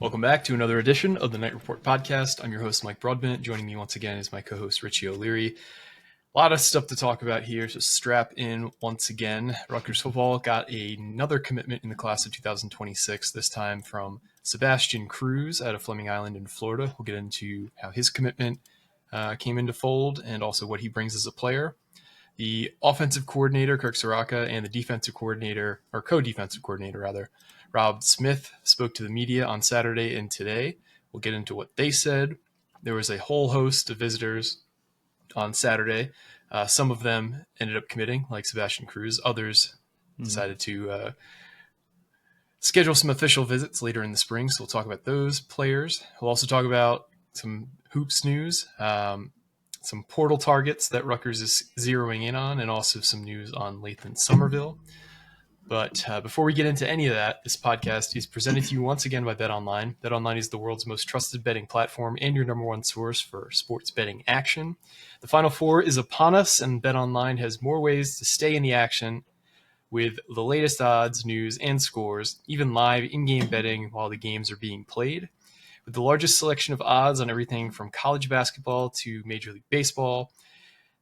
Welcome back to another edition of the Night Report podcast. I'm your host, Mike Broadbent. Joining me once again is my co-host, Richie O'Leary. A lot of stuff to talk about here, so strap in once again. Rutgers football got another commitment in the class of 2026, this time from Sebastian Cruz out of Fleming Island in Florida. We'll get into how his commitment came into fold and also what he brings as a player. The offensive coordinator, Kirk Ciarrocca, and the defensive coordinator, or co-defensive coordinator rather, Robb spoke to the media on Saturday and today. We'll get into what they said. There was a whole host of visitors on Saturday. Some of them ended up committing, like Sebastian Cruz. Others decided to schedule some official visits later in the spring, so we'll talk about those players. We'll also talk about some hoops news, some portal targets that Rutgers is zeroing in on, and also some news on Lathan Sommerville. But before we get into any of that, this podcast is presented to you once again by BetOnline. BetOnline is the world's most trusted betting platform and your number one source for sports betting action. The Final Four is upon us, and BetOnline has more ways to stay in the action with the latest odds, news, and scores, even live in-game betting while the games are being played. With the largest selection of odds on everything from college basketball to Major League Baseball,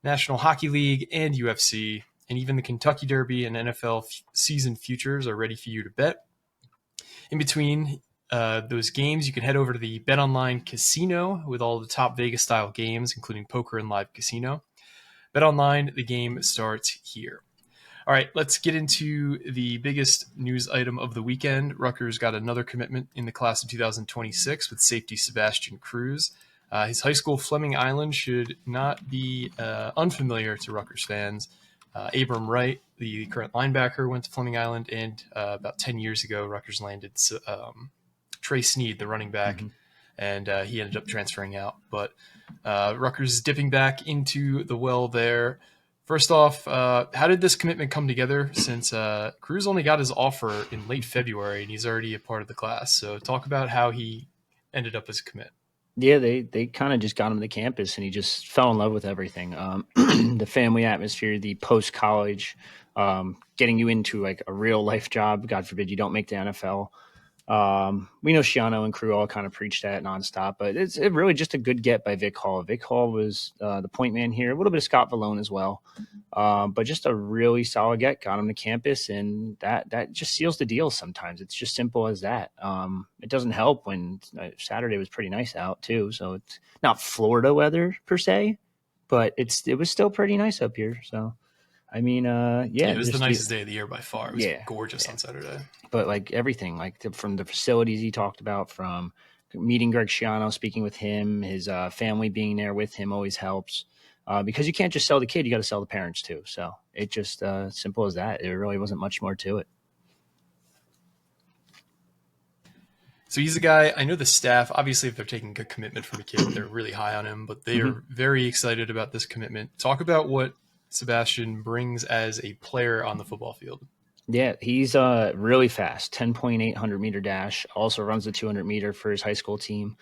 National Hockey League, and UFC, and even the Kentucky Derby and NFL season futures are ready for you to bet. In between those games, you can head over to the BetOnline Casino with all the top Vegas-style games, including poker and live casino. BetOnline, the game starts here. All right, let's get into the biggest news item of the weekend. Rutgers got another commitment in the class of 2026 with safety Sebastian Cruz. His high school, Fleming Island, should not be unfamiliar to Rutgers fans. Abram Wright, the current linebacker, went to Fleming Island, and about 10 years ago, Rutgers landed Trey Sneed, the running back, and he ended up transferring out. But Rutgers is dipping back into the well there. First off, how did this commitment come together, since Cruz only got his offer in late February, and he's already a part of the class? So talk about how he ended up as a commit. Yeah, they kind of just got him to campus, and he just fell in love with everything. The family atmosphere, the post-college, getting you into like a real life job. God forbid you don't make the NFL. We know Shiano and crew all kind of preach that nonstop, but it's really just a good get by Vic Hall. Vic Hall was the point man here, a little bit of Scott Vallone as well, but just a really solid get. Got him to campus, and that just seals the deal sometimes. It's just simple as that. It doesn't help when Saturday was pretty nice out too, so it's not Florida weather per se, but it was still pretty nice up here. So I mean, it was the nicest day of the year by far. It was gorgeous on Saturday. But like everything, like from the facilities he talked about, from meeting Greg Schiano, speaking with him, his family being there with him always helps, because you can't just sell the kid, you got to sell the parents too. So it just simple as that. There really wasn't much more to it. So he's a guy, I know the staff, obviously if they're taking a commitment from a kid, they're really high on him, but they are very excited about this commitment. Talk about what Sebastian brings as a player on the football field. Yeah, he's really fast, 10.8 100-meter dash, also runs the 200-meter for his high school team.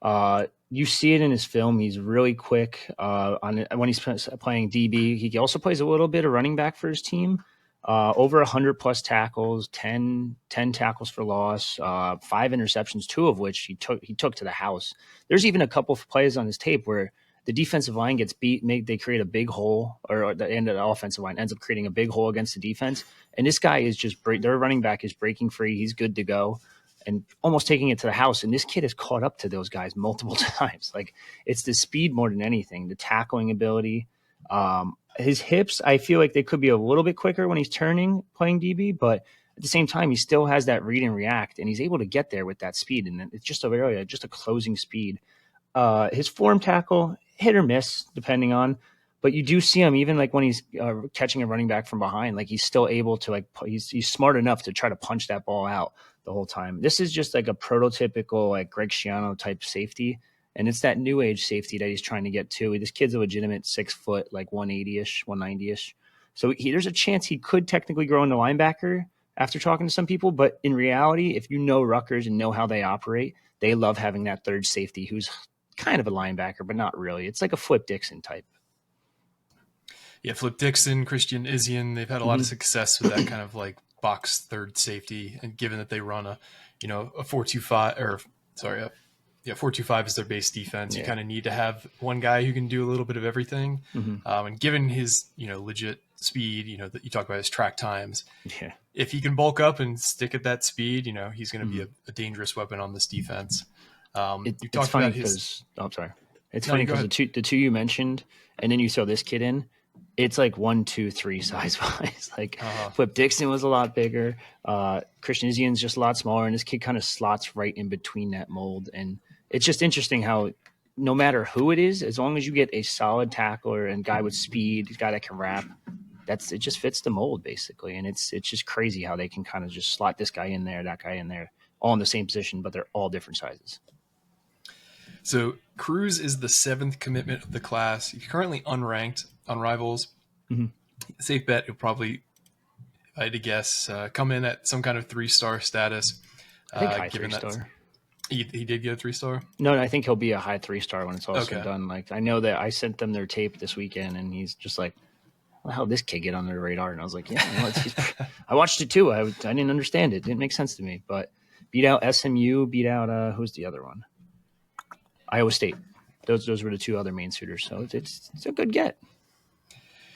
You see it in his film. He's really quick when he's playing DB. He also plays a little bit of running back for his team. Over 100-plus tackles, 10 tackles for loss, 5 interceptions, 2 of which he took to the house. There's even a couple of plays on his tape where the defensive line gets beat, they create a big hole, or the end of the offensive line ends up creating a big hole against the defense. And this guy is just their running back is breaking free. He's good to go and almost taking it to the house. And this kid has caught up to those guys multiple times. Like, it's the speed more than anything, the tackling ability. His hips, I feel like they could be a little bit quicker when he's turning, playing DB, but at the same time, he still has that read and react, and he's able to get there with that speed. And it's just a closing speed. His form tackle, hit or miss, depending on, but you do see him even like when he's catching a running back from behind, like he's still able to he's smart enough to try to punch that ball out the whole time. This is just like a prototypical like Greg Schiano type safety, and it's that new age safety that he's trying to get to. This kid's a legitimate 6 foot, like 180-ish, 190-ish. So there's a chance he could technically grow into linebacker after talking to some people, but in reality, if you know Rutgers and know how they operate, they love having that third safety who's kind of a linebacker, but not really. It's like a Flip Dixon type. Yeah, Flip Dixon, Christian Isian, they've had a lot of success with that kind of like box third safety. And given that they run a 4-2-5 or sorry, 4-2-5 is their base defense. Yeah. You kind of need to have one guy who can do a little bit of everything. And given his, legit speed, that you talk about his track times, if he can bulk up and stick at that speed, he's going to be a dangerous weapon on this defense. It's funny because It's funny because the two you mentioned, and then you throw this kid in, it's like 1, 2, 3 size wise. Like Flip Dixon was a lot bigger. Christian Isian's just a lot smaller, and this kid kind of slots right in between that mold. And it's just interesting how no matter who it is, as long as you get a solid tackler and guy with speed, a guy that can wrap, it just fits the mold basically. And it's just crazy how they can kind of just slot this guy in there, that guy in there, all in the same position, but they're all different sizes. So Cruz is the 7th commitment of the class. He's currently unranked on Rivals. Safe bet he'll probably, if I had to guess, come in at some kind of 3-star status. I think high 3-star. He did get a 3-star? No, I think he'll be a high 3-star when it's all said and done. Like, I know that I sent them their tape this weekend, and he's just like, well, how did this kid get on their radar? And I was like, I watched it too. I didn't understand it. It didn't make sense to me. But beat out SMU, beat out, who's the other one? Iowa State. Those were the 2 other main suitors. So it's a good get.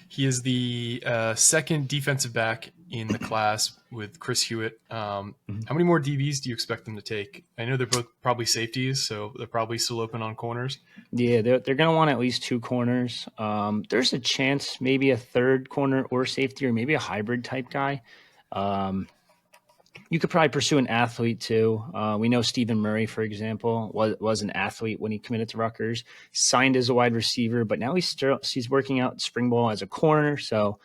He is the 2nd defensive back in the class with Chris Hewitt. How many more DBs do you expect them to take? I know they're both probably safeties, so they're probably still open on corners. Yeah, they're going to want at least 2 corners. There's a chance maybe a 3rd corner or safety, or maybe a hybrid type guy. You could probably pursue an athlete too. We know Stephen Murray, for example, was an athlete when he committed to Rutgers, signed as a wide receiver, but now he's working out spring ball as a corner. So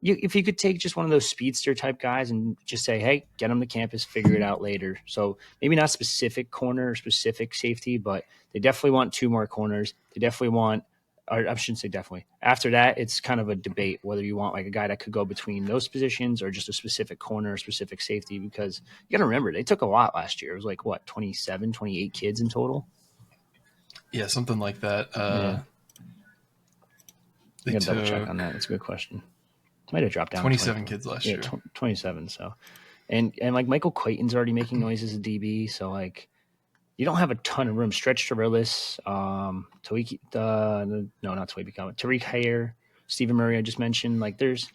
if you could take just one of those speedster type guys and just say, hey, get him to campus, figure it out later. So maybe not specific corner or specific safety, but they definitely want 2 more corners. They definitely want, or I shouldn't say definitely. After that, it's kind of a debate whether you want like a guy that could go between those positions or just a specific corner or specific safety, because you got to remember, they took a lot last year. It was like, 27, 28 kids in total? Yeah, something like that. I got to double check on that. That's a good question. Might have dropped down. 27 kids last year. 27. So, and like Michael Clayton's already making noise as a DB. So like, you don't have a ton of room. Stretch Torillis, Tariq Hayer, Stephen Murray, I just mentioned. Like, there's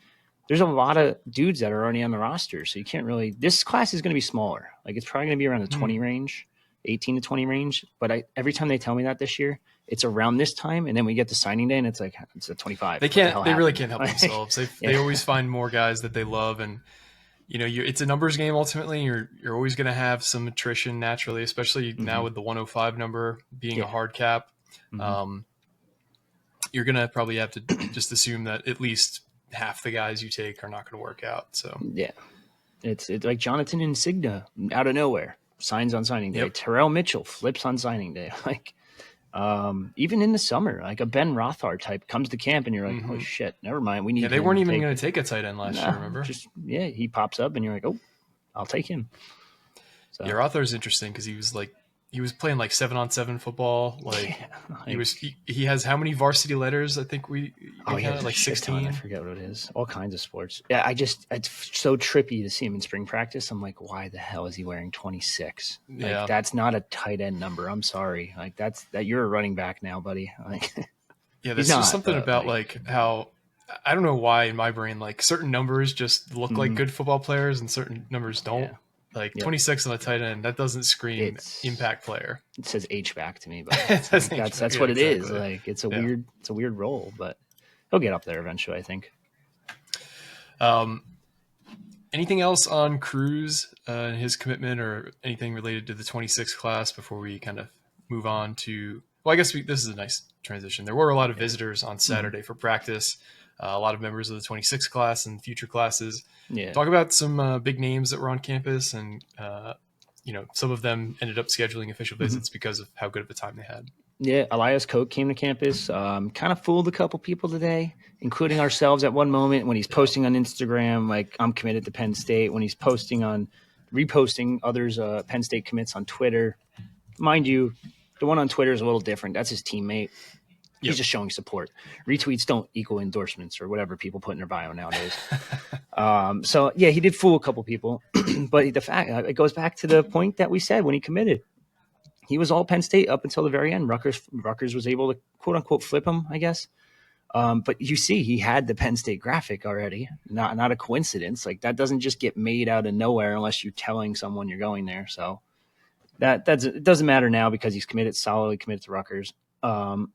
a lot of dudes that are already on the roster, so you can't really. This class is going to be smaller. Like, it's probably going to be around the 20 range, 18 to 20 range. But every time they tell me that this year, it's around this time, and then we get to signing day, and it's like it's a 25. They really can't help themselves. They always find more guys that they love, and it's a numbers game ultimately. You're always going to have some attrition naturally, especially now with the 105 number being a hard cap. You're going to probably have to just assume that at least half the guys you take are not going to work out. So it's like Jonathan Insignia out of nowhere signs on signing day. Terrell Mitchell flips on signing day. Like even in the summer, like a Ben Rothhard type comes to camp, and you're like, oh shit, never mind. We need. They weren't even going to take a tight end last year. Remember? He pops up, and you're like, oh, I'll take him. So. Yeah, Rothhard's interesting because he was playing like 7-on-7 football. He has how many varsity letters? I think we had like 16. I forget what it is. All kinds of sports. Yeah, it's so trippy to see him in spring practice. I'm like, why the hell is he wearing 26? Like, that's not a tight end number. I'm sorry. Like that you're a running back now, buddy. Like, there's just something about like how I don't know why in my brain like certain numbers just look like good football players and certain numbers don't. Yeah. Like 26 on a tight end, that doesn't scream impact player. It says H-back to me, but that's what it is. Like it's a weird role, but he'll get up there eventually, I think. Anything else on Cruz and his commitment, or anything related to the 26 class before we kind of move on to? Well, I guess this is a nice transition. There were a lot of visitors on Saturday for practice. A lot of members of the 26 class and future classes. Yeah. Talk about some big names that were on campus, and some of them ended up scheduling official visits because of how good of a time they had. Yeah, Elias Koch came to campus. Kind of fooled a couple people today, including ourselves at one moment when he's posting on Instagram, like, I'm committed to Penn State. When he's reposting others Penn State commits on Twitter. Mind you, the one on Twitter is a little different. That's his teammate. He's just showing support. Retweets don't equal endorsements or whatever people put in their bio nowadays. He did fool a couple people. But the fact, it goes back to the point that we said when he committed. he was all Penn State up until the very end. Rutgers was able to quote unquote flip him, I guess. But you see, he had the Penn State graphic already. Not a coincidence. Like that doesn't just get made out of nowhere unless you're telling someone you're going there. So it doesn't matter now because he's solidly committed to Rutgers.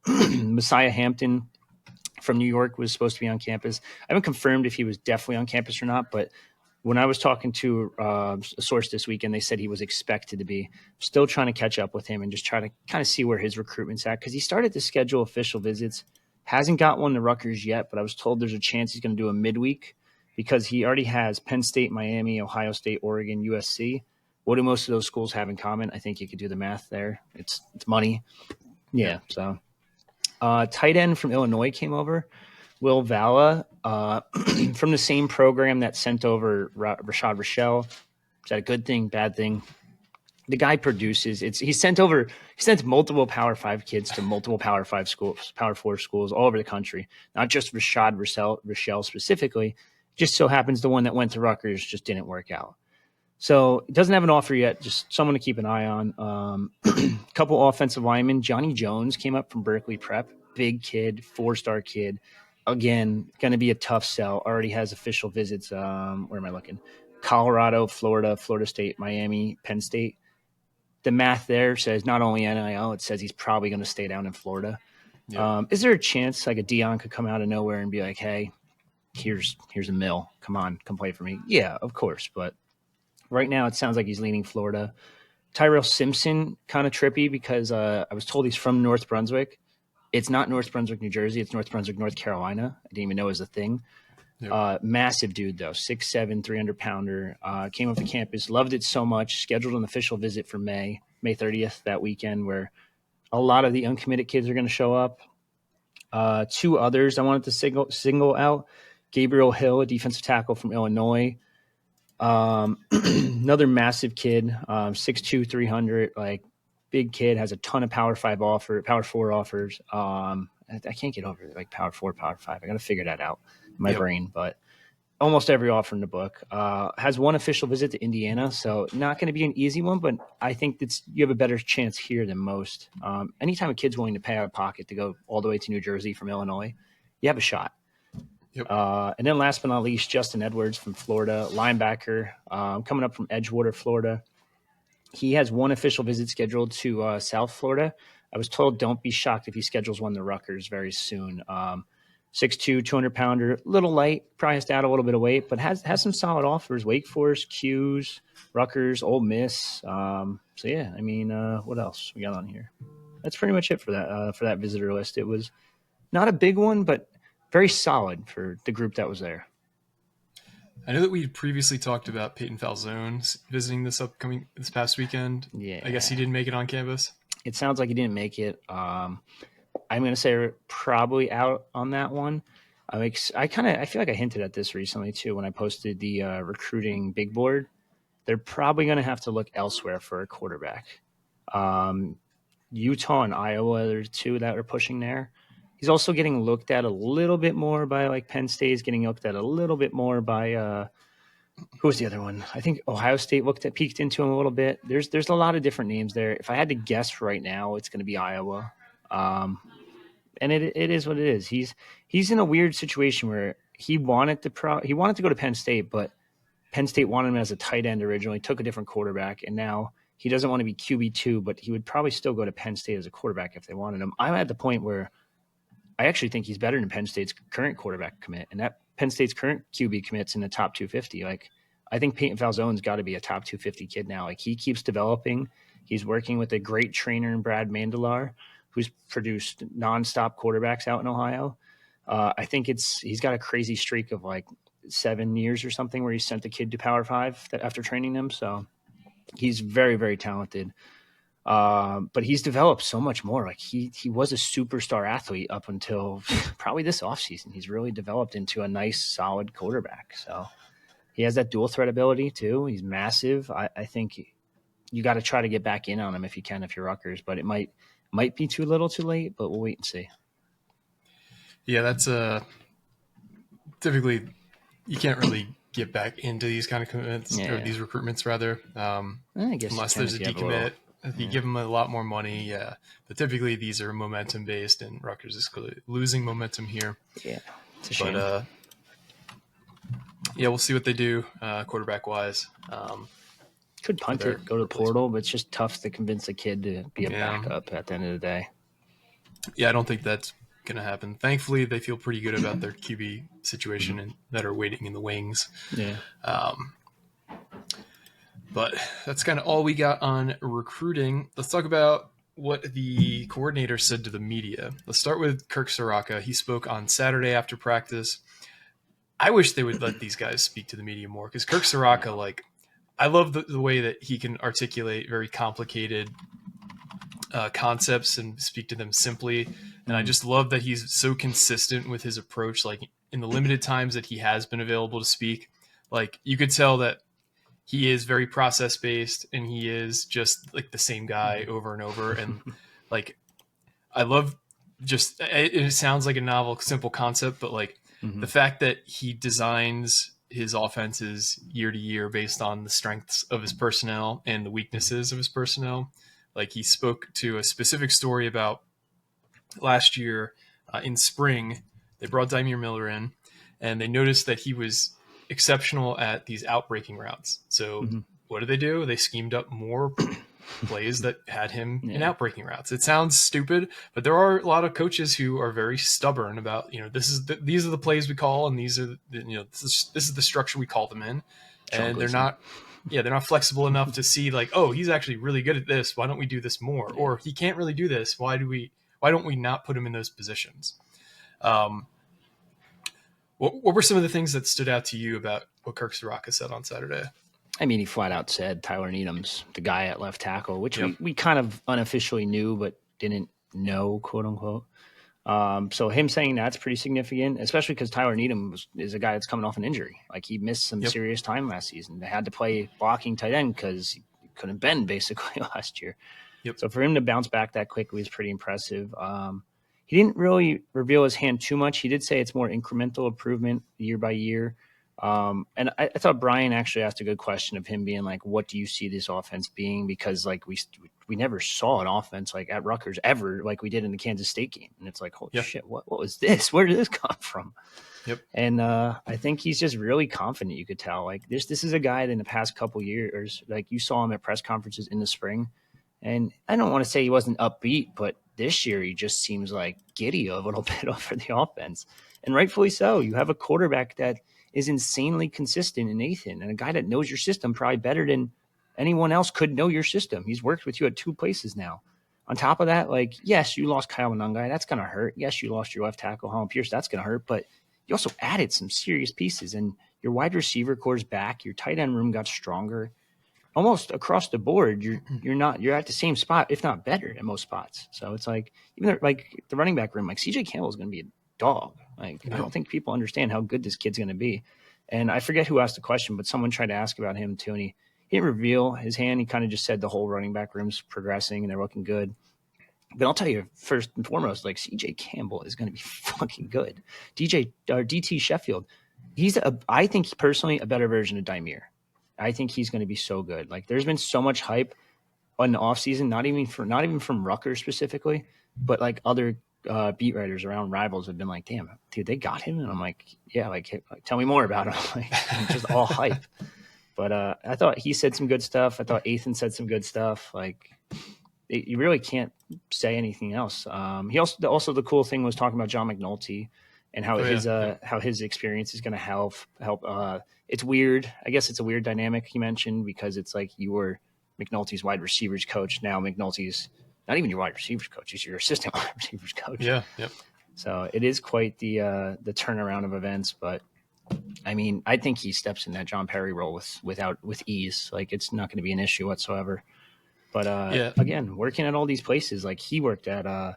Messiah Hampton from New York was supposed to be on campus. I haven't confirmed if he was definitely on campus or not, but when I was talking to a source this weekend, they said he was expected to be. Still trying to catch up with him and just try to kind of see where his recruitment's at because he started to schedule official visits. Hasn't got one to Rutgers yet, but I was told there's a chance he's going to do a midweek because he already has Penn State, Miami, Ohio State, Oregon, USC. What do most of those schools have in common? I think you could do the math there. It's money. Yeah. So tight end from Illinois came over. Will Valla from the same program that sent over Rashad Rochelle. Is that a good thing, bad thing? The guy produces. He sent multiple Power 5 kids to multiple Power 5 schools, Power 4 schools all over the country, not just Rashad Rochelle specifically. Just so happens the one that went to Rutgers just didn't work out. So it doesn't have an offer yet, just someone to keep an eye on. Couple offensive linemen. Johnny Jones came up from Berkeley Prep. Big kid, 4-star kid. Again, going to be a tough sell. Already has official visits. Where am I looking? Colorado, Florida, Florida State, Miami, Penn State. The math there says not only NIL, it says he's probably going to stay down in Florida. Yep. Is there a chance like a Dion could come out of nowhere and be like, hey, here's a mill. Come on, come play for me. Yeah, of course. But right now it sounds like he's leaning Florida. Tyrell Simpson, kind of trippy because I was told he's from North Brunswick. It's not North Brunswick, New Jersey. It's North Brunswick, North Carolina. I didn't even know it was a thing. Yep. Massive dude, though. 6'7", 300-pounder. Came up to campus, loved it so much. Scheduled an official visit for May 30th, that weekend, where a lot of the uncommitted kids are going to show up. Two others I wanted to single out. Gabriel Hill, a defensive tackle from Illinois. Another massive kid, 6'2", 300, like big kid, has a ton of Power 4 offers. I can't get over it, like Power 4, Power 5. I got to figure that out in my brain, but almost every offer in the book. Has one official visit to Indiana, so not going to be an easy one, but I think you have a better chance here than most. Anytime a kid's willing to pay out of pocket to go all the way to New Jersey from Illinois, you have a shot. Yep. And then last but not least, Justin Edwards from Florida, linebacker, coming up from Edgewater, Florida. He has one official visit scheduled to South Florida. I was told don't be shocked if he schedules one to Rutgers very soon. 6'2", 200-pounder, little light, probably has to add a little bit of weight, but has some solid offers. Wake Forest, Q's, Rutgers, Ole Miss. So yeah, I mean, what else we got on here? That's pretty much it for that visitor list. It was not a big one, but very solid for the group that was there. I know that we previously talked about Peyton Falzone visiting this past weekend. Yeah. I guess he didn't make it on campus. It sounds like he didn't make it. I'm going to say probably out on that one. I feel like I hinted at this recently too when I posted the recruiting big board. They're probably going to have to look elsewhere for a quarterback. Utah and Iowa, there's two that are pushing there. He's also getting looked at a little bit more by like Penn State is getting looked at a little bit more by who was the other one? I think Ohio State peeked into him a little bit. There's a lot of different names there. If I had to guess right now, it's going to be Iowa. And it is what it is. He's in a weird situation where he wanted to go to Penn State, but Penn State wanted him as a tight end originally, took a different quarterback, and now he doesn't want to be QB2, but he would probably still go to Penn State as a quarterback if they wanted him. I'm at the point where I actually think he's better than Penn State's current quarterback commit, and that Penn State's current QB commits in the top 250. Like, I think Peyton Falzone's got to be a top 250 kid now. Like, he keeps developing. He's working with a great trainer in Brad Mandelar, who's produced nonstop quarterbacks out in Ohio. I think he's got a crazy streak of like 7 years or something where he sent a kid to Power 5 after training them. So he's very, very talented. But he's developed so much more. Like he was a superstar athlete up until probably this offseason. He's really developed into a nice, solid quarterback. So he has that dual threat ability too. He's massive. I think you got to try to get back in on him if you can, if you're Rutgers, but it might be too little too late, but we'll wait and see. Yeah, that's typically you can't really get back into these kind of commitments or these recruitments rather. I guess unless there's a decommit If you give them a lot more money, yeah. But typically these are momentum based, and Rutgers is clearly losing momentum here. Yeah, it's a shame. But yeah, we'll see what they do quarterback wise. Could punt it, go to the portal, but it's just tough to convince a kid to be a backup at the end of the day. Yeah, I don't think that's going to happen. Thankfully, they feel pretty good about their QB situation and that are waiting in the wings. Yeah. But that's kind of all we got on recruiting. Let's talk about what the coordinator said to the media. Let's start with Kirk Ciarrocca. He spoke on Saturday after practice. I wish they would let these guys speak to the media more, because Kirk Ciarrocca, like, I love the way that he can articulate very complicated concepts and speak to them simply. And I just love that he's so consistent with his approach. Like, in the limited times that he has been available to speak, like, you could tell that he is very process based, and he is just like the same guy over and over. And like, I love just, it sounds like a novel, simple concept, but like the fact that he designs his offenses year to year based on the strengths of his personnel and the weaknesses of his personnel. Like, he spoke to a specific story about last year in spring. They brought Dymere Miller in, and they noticed that he was exceptional at these outbreaking routes. So what did they do? They schemed up more plays that had him in outbreaking routes. It sounds stupid, but there are a lot of coaches who are very stubborn about, these are the plays we call, and these are this is the structure we call them in. And they're not flexible enough to see, like, oh, he's actually really good at this, why don't we do this more? Or he can't really do this, why don't we not put him in those positions? What were some of the things that stood out to you about what Kirk Ciarrocca said on Saturday? I mean, he flat out said Tyler Needham's the guy at left tackle, which we kind of unofficially knew but didn't know, quote unquote. So him saying that's pretty significant, especially because Tyler Needham is a guy that's coming off an injury. Like, he missed some serious time last season. They had to play blocking tight end because he couldn't bend basically last year. So for him to bounce back that quickly is pretty impressive. He didn't really reveal his hand too much. He did say it's more incremental improvement year by year. And I thought Brian actually asked a good question of him being like, what do you see this offense being? Because like we never saw an offense like at Rutgers ever, like we did in the Kansas State game. And it's like, holy shit, what was this? Where did this come from? And I think he's just really confident. You could tell, like, this is a guy that in the past couple years, like, you saw him at press conferences in the spring. And I don't want to say he wasn't upbeat, but this year he just seems like giddy a little bit over the offense. And rightfully so. You have a quarterback that is insanely consistent in Nathan, and a guy that knows your system probably better than anyone else could know your system. He's worked with you at 2 places now. On top of that, like, yes, you lost Kyle Monangai. That's going to hurt. Yes, you lost your left tackle, Holland Pierce. That's going to hurt. But you also added some serious pieces, and your wide receiver core's back. Your tight end room got stronger. Almost across the board, you're at the same spot, if not better, in most spots. So it's like, even like the running back room, like CJ Campbell is going to be a dog. Like, I don't think people understand how good this kid's going to be. And I forget who asked the question, but someone tried to ask about him too, and he didn't reveal his hand. He kind of just said the whole running back room's progressing and they're looking good. But I'll tell you, first and foremost, like, CJ Campbell is going to be fucking good. DT Sheffield, I think personally a better version of Dymere. I think he's going to be so good. Like, there's been so much hype on the offseason, not even from Rutgers specifically, but like other beat writers around Rivals have been like, damn, dude, they got him. And I'm like, yeah, like tell me more about him. Like, just all hype. But I thought he said some good stuff. I thought Ethan said some good stuff. Like, you really can't say anything else. He also the cool thing was talking about John McNulty and how his experience is going to help. It's weird. I guess it's a weird dynamic he mentioned, because it's like you were McNulty's wide receivers coach. Now McNulty's not even your wide receivers coach; he's your assistant wide receivers coach. Yeah, yep. So it is quite the turnaround of events. But I mean, I think he steps in that John Perry role with ease. Like, it's not going to be an issue whatsoever. But again, working at all these places, like he worked at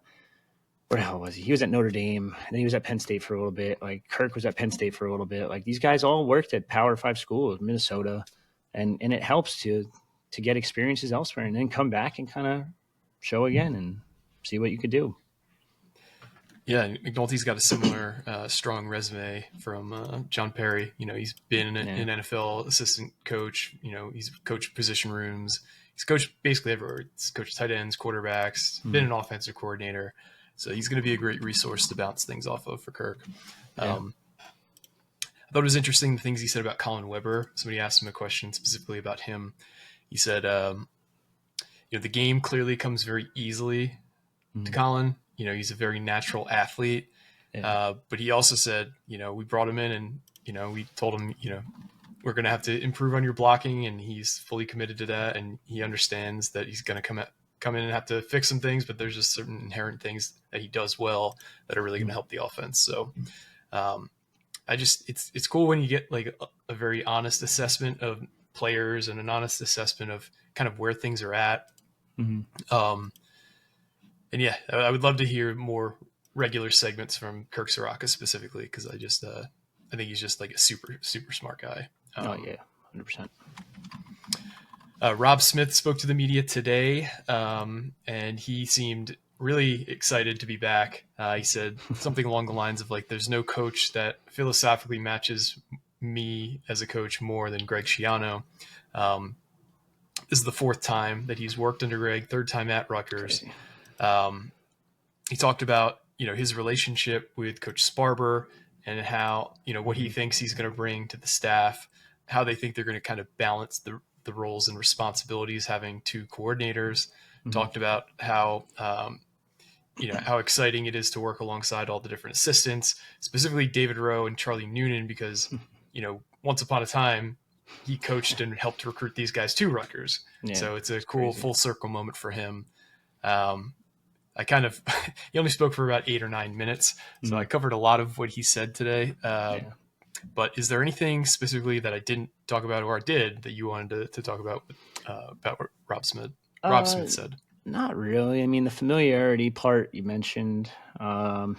where the hell was he? He was at Notre Dame, and then he was at Penn State for a little bit. Like, Kirk was at Penn State for a little bit. Like, these guys all worked at Power 5 schools, Minnesota, and it helps to get experiences elsewhere and then come back and kind of show again and see what you could do. Yeah, McNulty's got a similar strong resume from John Perry. He's been an NFL assistant coach. He's coached position rooms. He's coached basically everywhere. He's coached tight ends, quarterbacks, been an offensive coordinator. So he's going to be a great resource to bounce things off of for Kirk. Yeah. I thought it was interesting the things he said about Colin Weber. Somebody asked him a question specifically about him. He said, the game clearly comes very easily to Colin. He's a very natural athlete. Yeah. But he also said, we brought him in and, we told him, we're going to have to improve on your blocking, and he's fully committed to that. And he understands that he's going to come in and have to fix some things, but there's just certain inherent things that he does well that are really going to help the offense. So, it's cool when you get like a very honest assessment of players and an honest assessment of kind of where things are at. And yeah, I would love to hear more regular segments from Kirk Ciarrocca specifically, because I think he's just like a super, super smart guy. Oh yeah, 100%. Robb Smith spoke to the media today, and he seemed really excited to be back. He said something along the lines of like, there's no coach that philosophically matches me as a coach more than Greg Schiano. This is the fourth time that he's worked under Greg, third time at Rutgers. He talked about, his relationship with Coach Sparber and how, what he thinks he's going to bring to the staff, how they think they're going to kind of balance the roles and responsibilities, having two coordinators. Talked about how, how exciting it is to work alongside all the different assistants, specifically David Rowe and Charlie Noonan, because, once upon a time, he coached and helped recruit these guys to Rutgers. Yeah, so it's a cool crazy full circle moment for him. He only spoke for about 8 or 9 minutes, so I covered a lot of what he said today. But is there anything specifically that I didn't talk about, or I did, that you wanted to talk about what Robb Smith said? Not really. I mean, the familiarity part you mentioned, that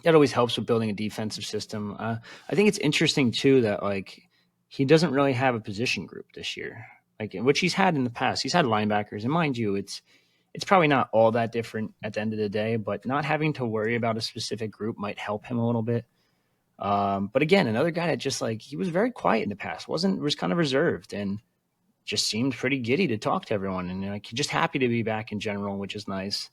always helps with building a defensive system. I think it's interesting too that like he doesn't really have a position group this year, like which he's had in the past. He's had linebackers, and mind you, it's probably not all that different at the end of the day, but not having to worry about a specific group might help him a little bit. But again, another guy that just like, he was very quiet in the past, was kind of reserved and just seemed pretty giddy to talk to everyone. And like, just happy to be back in general, which is nice.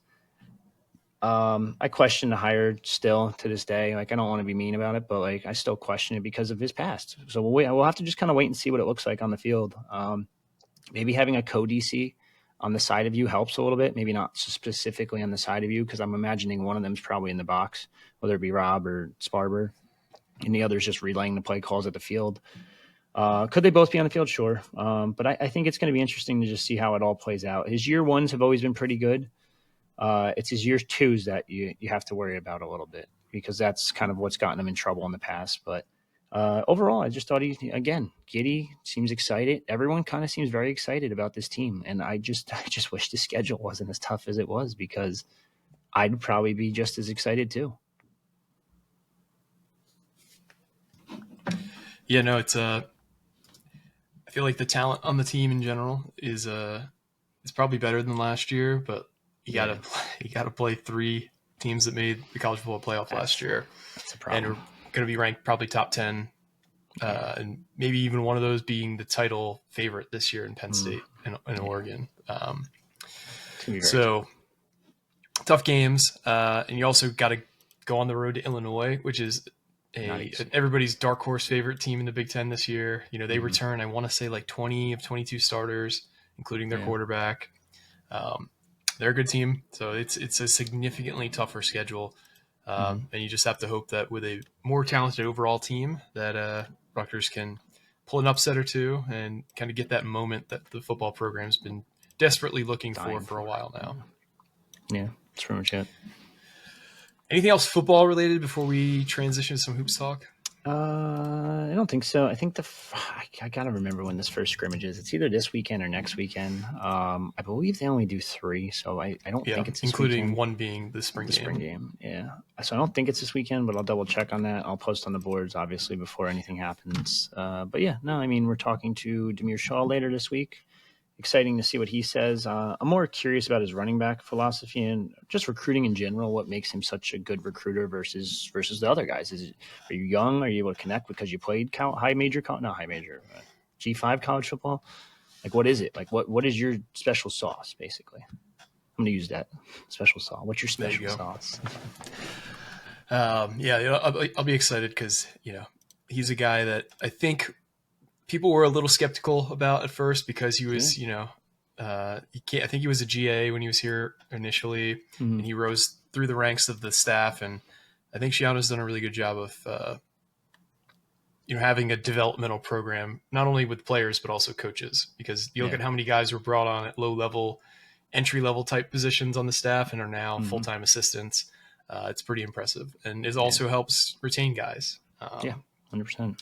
I question the hire still to this day. Like, I don't want to be mean about it, but like, I still question it because of his past. So we'll have to just kind of wait and see what it looks like on the field. Maybe having a co-DC on the side of you helps a little bit. Maybe not specifically on the side of you, because I'm imagining one of them is probably in the box, whether it be Robb or Sparber, and the other's just relaying the play calls at the field. Could they both be on the field? Sure. But I think it's going to be interesting to just see how it all plays out. His year ones have always been pretty good. It's his year twos that you have to worry about a little bit, because that's kind of what's gotten him in trouble in the past. But overall, I just thought again, giddy, seems excited. Everyone kind of seems very excited about this team. And I just wish the schedule wasn't as tough as it was, because I'd probably be just as excited too. Yeah, no, it's I feel like the talent on the team in general is probably better than last year, but you gotta play 3 teams that made the college football playoff last year. That's a problem. And are going to be ranked probably top 10, and maybe even one of those being the title favorite this year in Penn State and Oregon. So tough games, and you also got to go on the road to Illinois, which is everybody's dark horse favorite team in the Big Ten this year. They return, I want to say like 20 of 22 starters, including their quarterback. They're a good team, so it's a significantly tougher schedule, and you just have to hope that with a more talented overall team that Rutgers can pull an upset or two and kind of get that moment that the football program's been desperately looking for a while now. Yeah, that's pretty much it. Anything else football related before we transition to some hoops talk? I don't think so. I think I gotta remember when this first scrimmage is. It's either this weekend or next weekend. I believe they only do 3, so I don't think it's this including weekend. One being the spring game. Yeah. So I don't think it's this weekend, but I'll double check on that. I'll post on the boards obviously before anything happens. But yeah, no, I mean, we're talking to Demir Shaw later this week, exciting to see what he says. I'm more curious about his running back philosophy and just recruiting in general. What makes him such a good recruiter versus the other guys? Are you young? Are you able to connect because you played G5 college football? Like, what is it? Like, what is your special sauce, basically? I'm going to use that special sauce. What's your special sauce? I'll be excited because, he's a guy that I think people were a little skeptical about at first because he was, I think he was a GA when he was here initially, and he rose through the ranks of the staff. And I think Ciarrocca's done a really good job of, having a developmental program, not only with players, but also coaches, because you look at how many guys were brought on at low level, entry level type positions on the staff and are now full-time assistants. It's pretty impressive. And it also helps retain guys. 100%.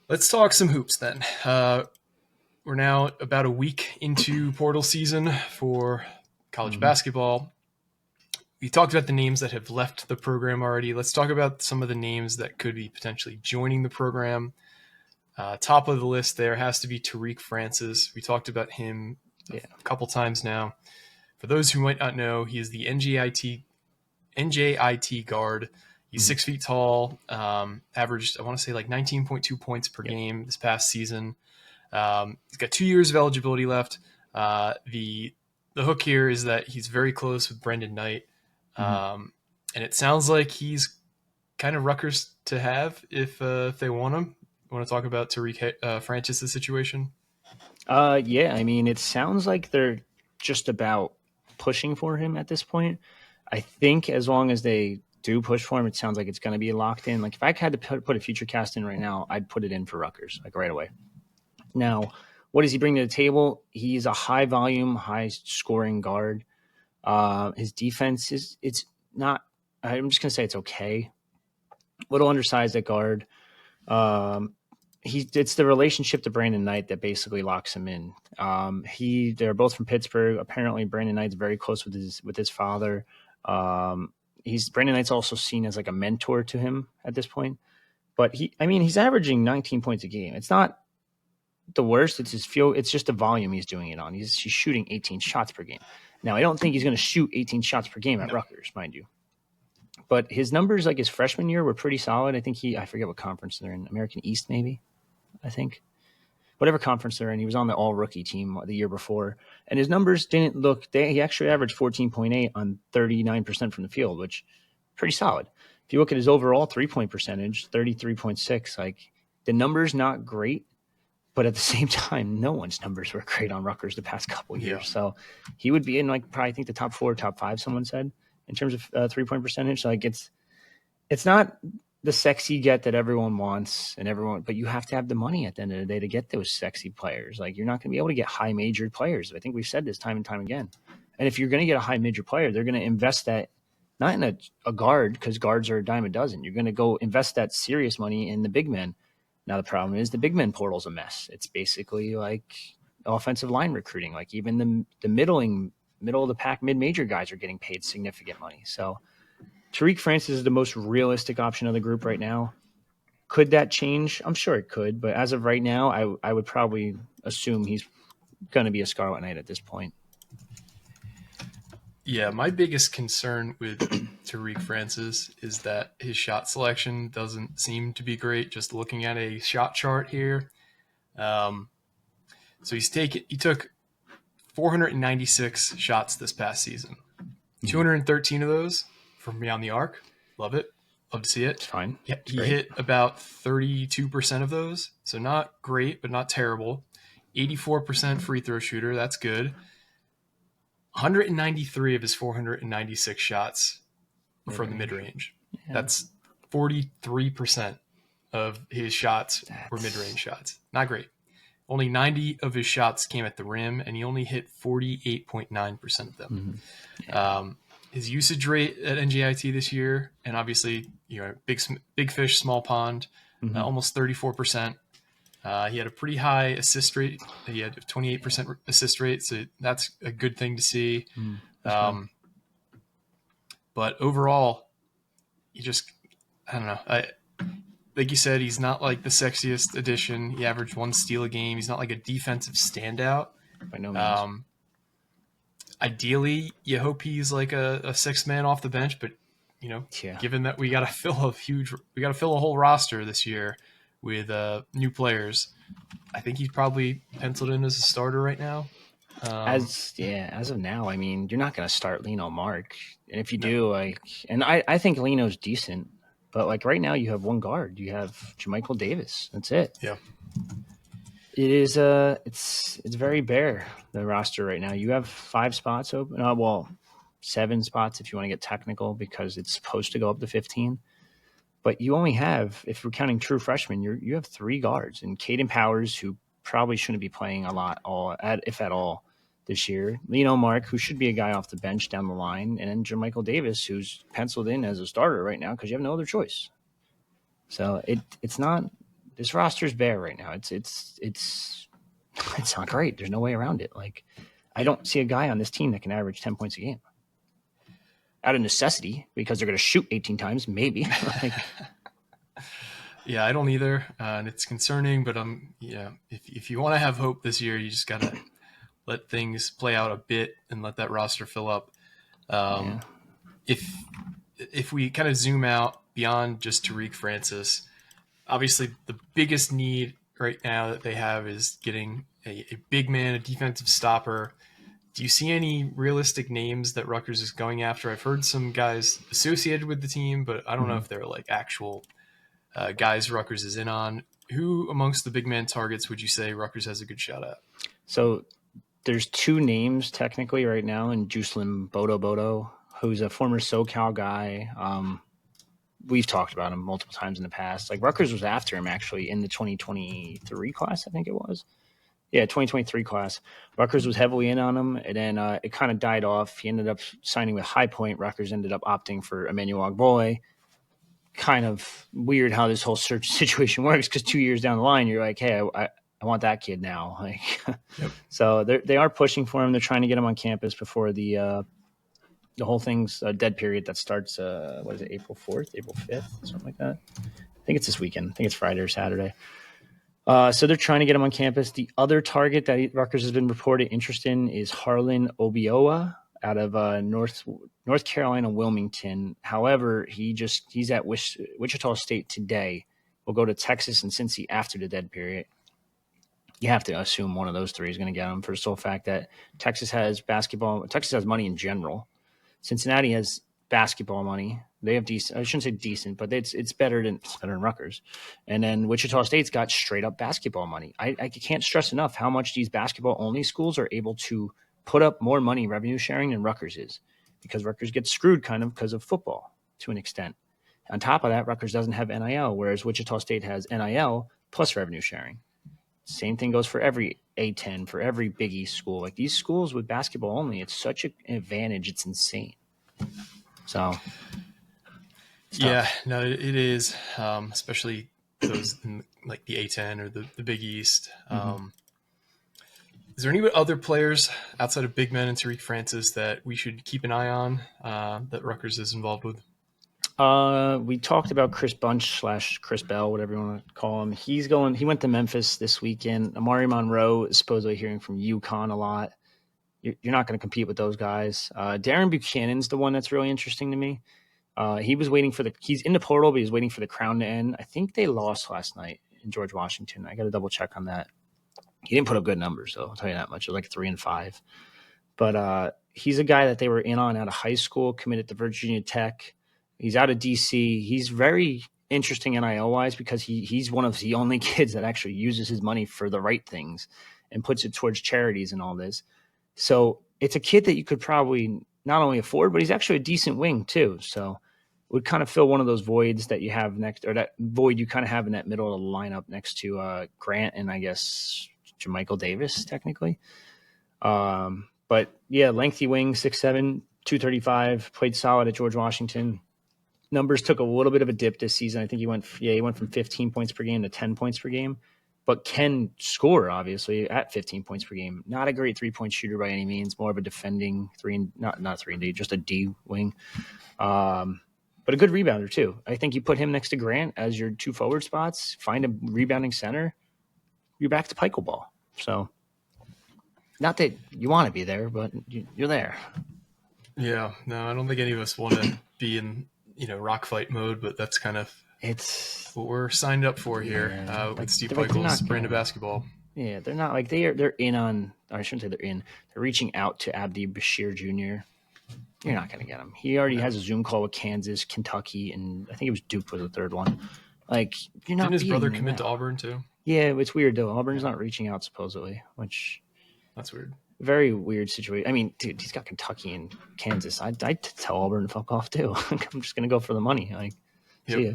Let's talk some hoops then. We're now about a week into portal season for college basketball. We talked about the names that have left the program already. Let's talk about some of the names that could be potentially joining the program. Top of the list there has to be Tariq Francis. We talked about him a couple times now. For those who might not know, he is the NJIT guard. He's 6 feet tall, averaged, I want to say, like 19.2 points per game this past season. He's got 2 years of eligibility left. The hook here is that he's very close with Brendan Knight. And it sounds like he's kind of Rutgers to have if they want him. You want to talk about Tariq Francis' situation? I mean, it sounds like they're just about pushing for him at this point. I think as long as they do push for him, it sounds like it's going to be locked in. Like, if I had to put a future cast in right now, I'd put it in for Rutgers, like right away. Now, what does he bring to the table? He's a high volume, high scoring guard. His defense it's not, I'm just going to say it's okay. Little undersized at guard. It's the relationship to Brandon Knight that basically locks him in. They're both from Pittsburgh. Apparently Brandon Knight's very close with his father. Brandon Knight's also seen as like a mentor to him at this point. But he's averaging 19 points a game. It's not the worst. It's just the volume he's doing it on. He's shooting 18 shots per game. Now, I don't think he's going to shoot 18 shots per game at Rutgers, mind you. But his numbers, like his freshman year, were pretty solid. I think I forget what conference they're in, American East maybe, I think. Whatever conference they're in, he was on the all-rookie team the year before. And his numbers didn't look – he actually averaged 14.8 on 39% from the field, which pretty solid. If you look at his overall three-point percentage, 33.6, like the number's not great, but at the same time, no one's numbers were great on Rutgers the past couple of years. Yeah. So he would be in like probably I think the top 4, top 5, someone said, in terms of three-point percentage. So like it's not the sexy get that everyone wants but you have to have the money at the end of the day to get those sexy players. Like you're not going to be able to get high majored players. I think we've said this time and time again. And if you're going to get a high major player, they're going to invest that not in a guard, because guards are a dime a dozen. You're going to go invest that serious money in the big men. Now the problem is the big men portal's a mess. It's basically like offensive line recruiting. Like even the middle of the pack mid-major guys are getting paid significant money. So Tariq Francis is the most realistic option of the group right now. Could that change? I'm sure it could, but as of right now, I would probably assume he's going to be a Scarlet Knight at this point. Yeah, my biggest concern with Tariq Francis is that his shot selection doesn't seem to be great. Just looking at a shot chart here, so he took 496 shots this past season. 213 of those from beyond the arc. Love it. Love to see it. It's fine. Yeah, he hit about 32% of those, so not great, but not terrible. 84% free throw shooter. That's good. 193 of his 496 shots were from the mid-range. Yeah. That's 43% of his shots were mid-range shots. Not great. Only 90 of his shots came at the rim, and he only hit 48.9% of them. Mm-hmm. Yeah. His usage rate at NJIT this year, and obviously, big fish, small pond, almost 34%. He had a pretty high assist rate. He had a 28% assist rate, so that's a good thing to see. But overall, I don't know. like you said, he's not like the sexiest addition. He averaged 1 steal a game. He's not like a defensive standout. By no means. Ideally, you hope he's like a 6-man off the bench, but Yeah. given that we got to fill a whole roster this year with new players, I think he's probably penciled in as a starter right now. As of now, I mean, you're not going to start Lino Mark, and if you do, and I think Lino's decent, but like right now, you have one guard. You have Jermichael Davis. That's it. Yeah. It is it's very bare, the roster right now. You have 5 spots open. 7 spots if you want to get technical, because it's supposed to go up to 15. But you only have, if we're counting true freshmen, you have 3 guards, and Caden Powers, who probably shouldn't be playing a lot, if at all, this year. Lino Mark, who should be a guy off the bench down the line, and then Jermichael Davis, who's penciled in as a starter right now because you have no other choice. So it's not. This roster's bare right now. It's not great. There's no way around it. Like, I don't see a guy on this team that can average 10 points a game. Out of necessity, because they're going to shoot 18 times, maybe. Yeah, I don't either, and it's concerning. But if you want to have hope this year, you just gotta let things play out a bit and let that roster fill up. If we kind of zoom out beyond just Tariq Francis, obviously the biggest need right now that they have is getting a big man, a defensive stopper. Do you see any realistic names that Rutgers is going after? I've heard some guys associated with the team, but I don't know if they're like actual guys Rutgers is in on. Who amongst the big man targets would you say Rutgers has a good shot at? So there's 2 names technically right now, in Juslin Bodo, who's a former SoCal guy. We've talked about him multiple times in the past. Like, Rutgers was after him actually in the 2023 class, I think it was. Yeah, 2023 class. Rutgers was heavily in on him, and then it kind of died off. He ended up signing with High Point. Rutgers ended up opting for Emmanuel Agboy. Kind of weird how this whole search situation works, because 2 years down the line, you're like, hey, I want that kid now. Like, yep. So they are pushing for him. They're trying to get him on campus before the whole thing's a dead period that starts, April 4th, April 5th, something like that. I think it's this weekend. I think it's Friday or Saturday. So they're trying to get him on campus. The other target that Rutgers has been reported interest in is Harlan Obioa out of North Carolina, Wilmington. However, he's at Wichita State today. We'll go to Texas and Cincy after the dead period. You have to assume one of those 3 is going to get him, for the sole fact that Texas has basketball. Texas has money in general. Cincinnati has basketball money. They have decent. I shouldn't say decent, but it's better than Rutgers. And then Wichita State's got straight up basketball money. I can't stress enough how much these basketball only schools are able to put up more money revenue sharing than Rutgers is, because Rutgers gets screwed kind of because of football to an extent. On top of that, Rutgers doesn't have NIL, whereas Wichita State has NIL plus revenue sharing. Same thing goes for every A10, for every Big East school. Like, these schools with basketball only, it's such an advantage. It's insane. So, yeah, no, it is, especially those in like the A10 or the Big East. Is there any other players outside of big men and Tariq Francis that we should keep an eye on that Rutgers is involved with? We talked about Chris Bunch / Chris Bell, whatever you want to call him. He went to Memphis this weekend. Amari Monroe is supposedly hearing from UConn a lot. You're not going to compete with those guys. Darren Buchanan's the one that's really interesting to me. He's in the portal, but he's waiting for the crown to end. I think they lost last night in George Washington. I got to double check on that. He didn't put up good numbers, though. I'll tell you that much. It was like 3-5. But he's a guy that they were in on out of high school, committed to Virginia Tech. He's out of DC. He's very interesting NIL-wise, because he's one of the only kids that actually uses his money for the right things and puts it towards charities and all this. So it's a kid that you could probably not only afford, but he's actually a decent wing too. So it would kind of fill one of those voids that you have next, or that void you kind of have in that middle of the lineup next to Grant and I guess Jermichael Davis technically. But yeah, lengthy wing, 6'7", 235, played solid at George Washington. Numbers took a little bit of a dip this season. I think he went from 15 points per game to 10 points per game, but can score obviously at 15 points per game. Not a great 3-point shooter by any means, more of a defending not 3 and D, just a D wing. but a good rebounder too. I think you put him next to Grant as your 2 forward spots, find a rebounding center, you're back to pickleball. So not that you want to be there, but you're there. Yeah, no, I don't think any of us want to be in, rock fight mode, but that's kind of what we're signed up for here with Steve Pikiell's brand of basketball. Yeah, they're not like they're in on. I shouldn't say they're in. They're reaching out to Abdi Bashir Jr. You're not going to get him. He already has a Zoom call with Kansas, Kentucky, and I think it was Duke was the third one. Like, you're not. Didn't his brother commit to Auburn too? Yeah, it's weird though. Auburn's not reaching out supposedly, which that's weird. Very weird situation. I mean, dude, he's got Kentucky and Kansas. I'd tell Auburn to fuck off too. I'm just going to go for the money. Like, see ya.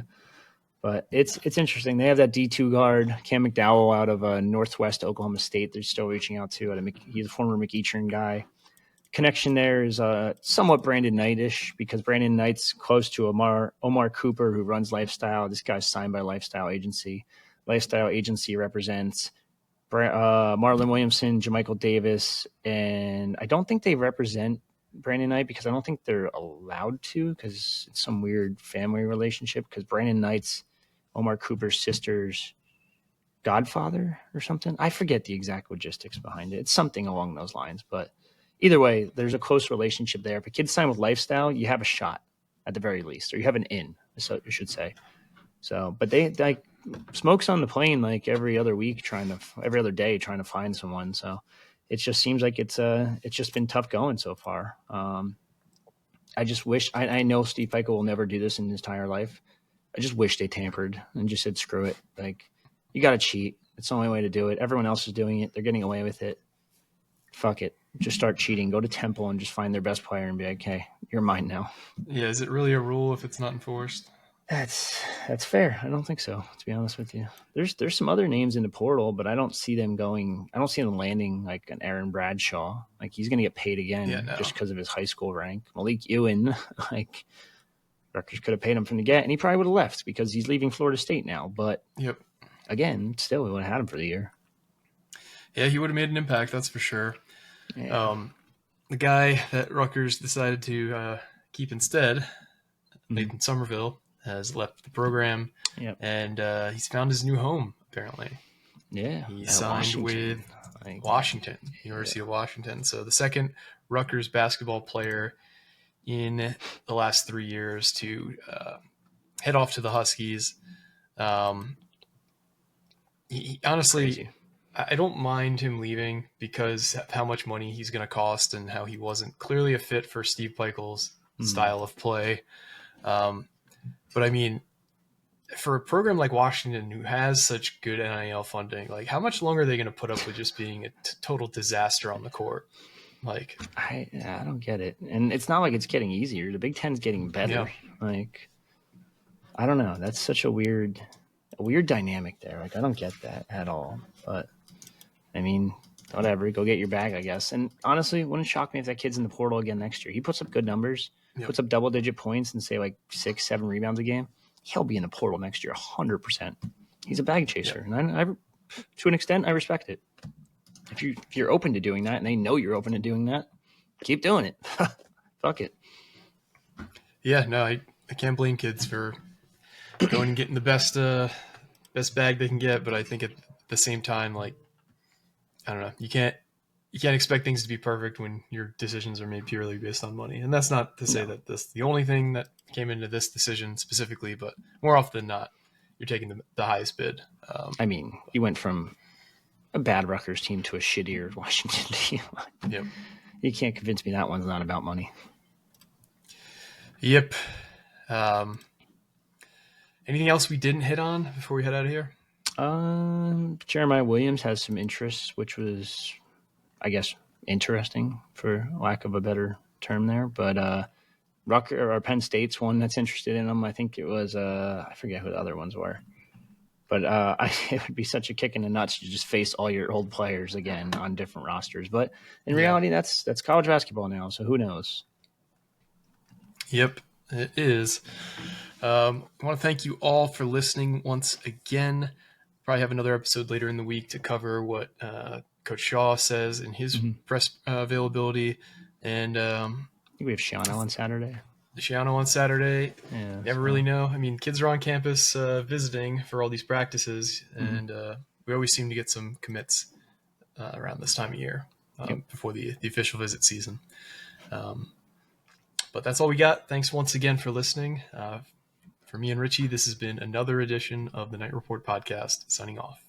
But it's interesting. They have that D2 guard, Cam McDowell, out of Northwest Oklahoma State. They're still reaching out to. He's a former McEachern guy. Connection there is somewhat Brandon Knight-ish because Brandon Knight's close to Omar Cooper, who runs Lifestyle. This guy's signed by Lifestyle Agency. Lifestyle Agency represents Marlon Williamson, Jamichael Davis, and I don't think they represent Brandon Knight because I don't think they're allowed to because it's some weird family relationship because Brandon Knight's Omar Cooper's sister's godfather or something. I forget the exact logistics behind it. It's something along those lines, but either way, there's a close relationship there. If a kid's signed with Lifestyle, you have a shot at the very least, or you have an in, so you should say. So, but they like Smoke's on the plane like every other day trying to find someone. So it just seems like it's just been tough going so far. I just wish I know Steve Pikiell will never do this in his entire life. I just wish they tampered and just said, screw it. Like, you got to cheat. It's the only way to do it. Everyone else is doing it. They're getting away with it. Fuck it. Just start cheating. Go to Temple and just find their best player and be like, hey, you're mine now. Yeah, is it really a rule if it's not enforced? That's fair. I don't think so, to be honest with you. There's some other names in the portal, but I don't see them landing like an Aaron Bradshaw. Like, he's going to get paid again just because of his high school rank. Malik Ewan, like, Rutgers could have paid him from the get, and he probably would have left because he's leaving Florida State now. But again, still, we would have had him for the year. Yeah, he would have made an impact, that's for sure. Yeah. The guy that Rutgers decided to keep instead, Lathan Sommerville, has left the program, and he's found his new home, apparently. Yeah. He signed with Washington, University of Washington. So the second Rutgers basketball player in the last 3 years to head off to the Huskies. Honestly, I don't mind him leaving because of how much money he's going to cost and how he wasn't clearly a fit for Steve Pikiell's style of play. But I mean, for a program like Washington, who has such good NIL funding, like, how much longer are they going to put up with just being a total disaster on the court? Like, I don't get it. And it's not like it's getting easier. The Big Ten's getting better. Yeah. Like, I don't know. That's such a weird dynamic there. Like, I don't get that at all. But I mean, whatever. Go get your bag, I guess. And honestly, it wouldn't shock me if that kid's in the portal again next year. He puts up good numbers, puts up double-digit points and say like 6-7 rebounds a game. He'll be in the portal next year, 100%. He's a bag chaser, and I to an extent, I respect it. If you're open to doing that, and they know you're open to doing that, keep doing it. Fuck it. Yeah, no, I can't blame kids for going and getting the best bag they can get, but I think at the same time, like, I don't know, you can't expect things to be perfect when your decisions are made purely based on money. And that's not to say that this the only thing that came into this decision specifically, but more often than not, you're taking the highest bid. I mean, you went from a bad Rutgers team to a shittier Washington team. Yep. You can't convince me that one's not about money. Yep. Anything else we didn't hit on before we head out of here? Jeremiah Williams has some interests, which was, I guess, interesting for lack of a better term there. But Rutgers or Penn State's one that's interested in him. I think it was I forget who the other ones were. But it would be such a kick in the nuts to just face all your old players again on different rosters. But in reality, that's college basketball now, so who knows? Yep, it is. I want to thank you all for listening once again. Probably have another episode later in the week to cover what Coach Shaw says in his press availability. And I think we have Shiano on Saturday. Shiano on Saturday. Yeah, Never really know. I mean, kids are on campus visiting for all these practices, and we always seem to get some commits around this time of year before the official visit season. But that's all we got. Thanks once again for listening. For me and Richie, this has been another edition of the Night Report podcast. Signing off.